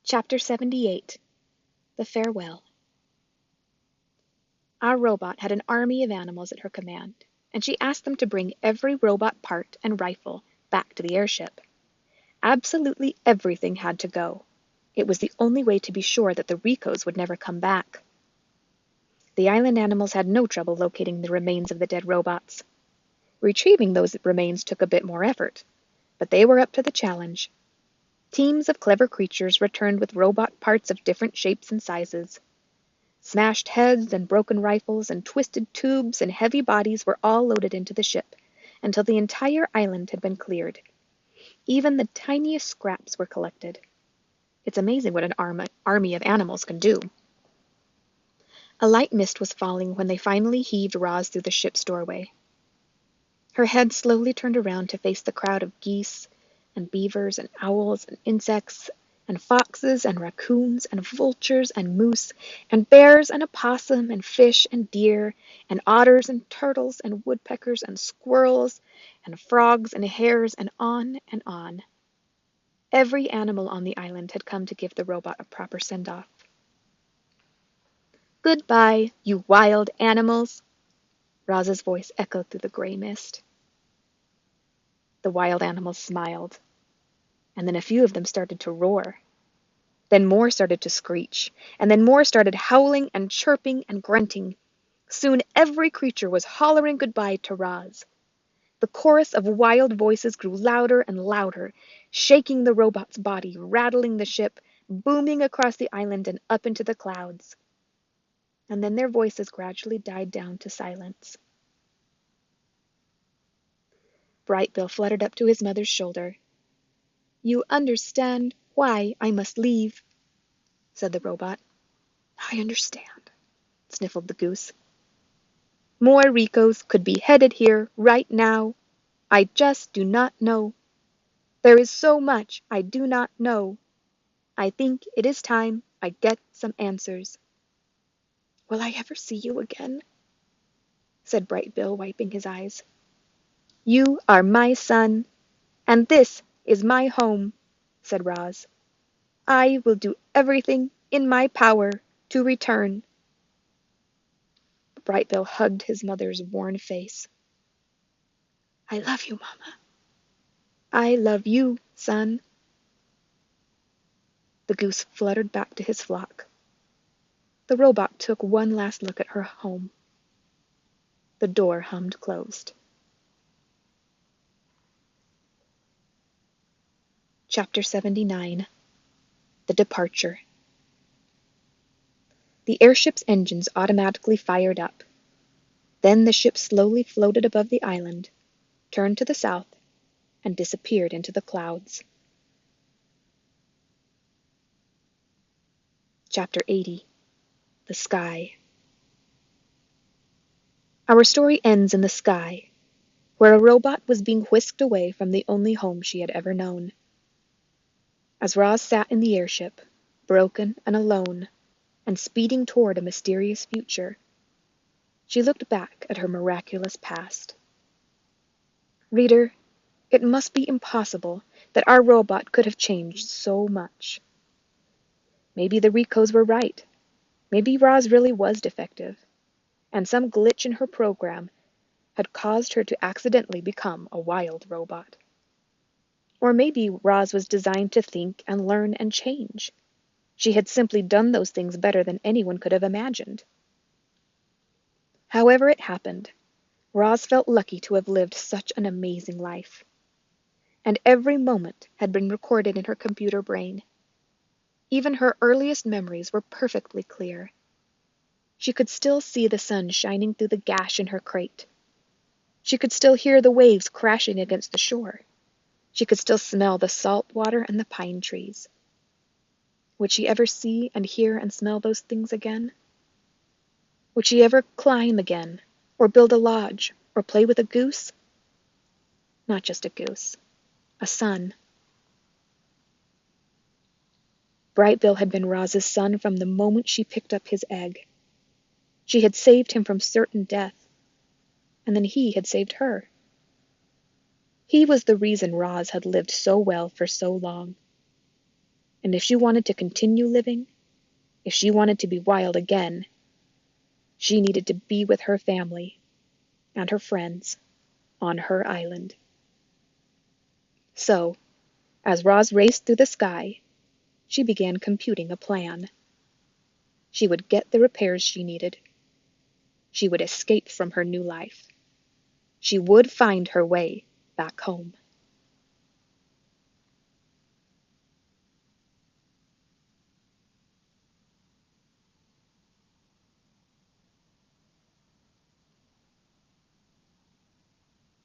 Chapter 78 The Farewell. Our robot had an army of animals at her command, and she asked them to bring every robot part and rifle back to the airship. Absolutely everything had to go. It was the only way to be sure that the Ricos would never come back. The island animals had no trouble locating the remains of the dead robots. Retrieving those remains took a bit more effort, but they were up to the challenge. Teams of clever creatures returned with robot parts of different shapes and sizes. Smashed heads and broken rifles and twisted tubes and heavy bodies were all loaded into the ship until the entire island had been cleared. Even the tiniest scraps were collected. It's amazing what an army of animals can do. A light mist was falling when they finally heaved Roz through the ship's doorway. Her head slowly turned around to face the crowd of geese and beavers and owls and insects and foxes and raccoons and vultures and moose and bears and opossum and fish and deer and otters and turtles and woodpeckers and squirrels and frogs and hares and on and on. Every animal on the island had come to give the robot a proper send-off. "Goodbye, you wild animals," Roz's voice echoed through the gray mist. The wild animals smiled, and then a few of them started to roar. Then more started to screech, and then more started howling and chirping and grunting. Soon every creature was hollering goodbye to Roz. The chorus of wild voices grew louder and louder, shaking the robot's body, rattling the ship, booming across the island and up into the clouds. And then their voices gradually died down to silence. Brightbill fluttered up to his mother's shoulder. "You understand why I must leave," said the robot. "I understand," sniffled the goose. "More Ricos could be headed here right now. I just do not know. There is so much I do not know. I think it is time I get some answers." "Will I ever see you again?" said Brightbill, wiping his eyes. "You are my son, and this is my home," said Roz. "I will do everything in my power to return." Brightbill hugged his mother's worn face. "I love you, Mama." "I love you, son." The goose fluttered back to his flock. The robot took one last look at her home. The door hummed closed. Chapter 79 The Departure. The airship's engines automatically fired up. Then the ship slowly floated above the island, turned to the south, and disappeared into the clouds. Chapter 80 The Sky. Our story ends in the sky, where a robot was being whisked away from the only home she had ever known. As Roz sat in the airship, broken and alone, and speeding toward a mysterious future, she looked back at her miraculous past. Reader, it must be impossible that our robot could have changed so much. Maybe the Ricos were right. Maybe Roz really was defective, and some glitch in her program had caused her to accidentally become a wild robot. Or maybe Roz was designed to think and learn and change. She had simply done those things better than anyone could have imagined. However it happened, Roz felt lucky to have lived such an amazing life. And every moment had been recorded in her computer brain. Even her earliest memories were perfectly clear. She could still see the sun shining through the gash in her crate. She could still hear the waves crashing against the shore. She could still smell the salt water and the pine trees. Would she ever see and hear and smell those things again? Would she ever climb again, or build a lodge, or play with a goose? Not just a goose, a son. Brightbill had been Roz's son from the moment she picked up his egg. She had saved him from certain death, and then he had saved her. He was the reason Roz had lived so well for so long. And if she wanted to continue living, if she wanted to be wild again, she needed to be with her family and her friends on her island. So, as Roz raced through the sky, she began computing a plan. She would get the repairs she needed. She would escape from her new life. She would find her way back home.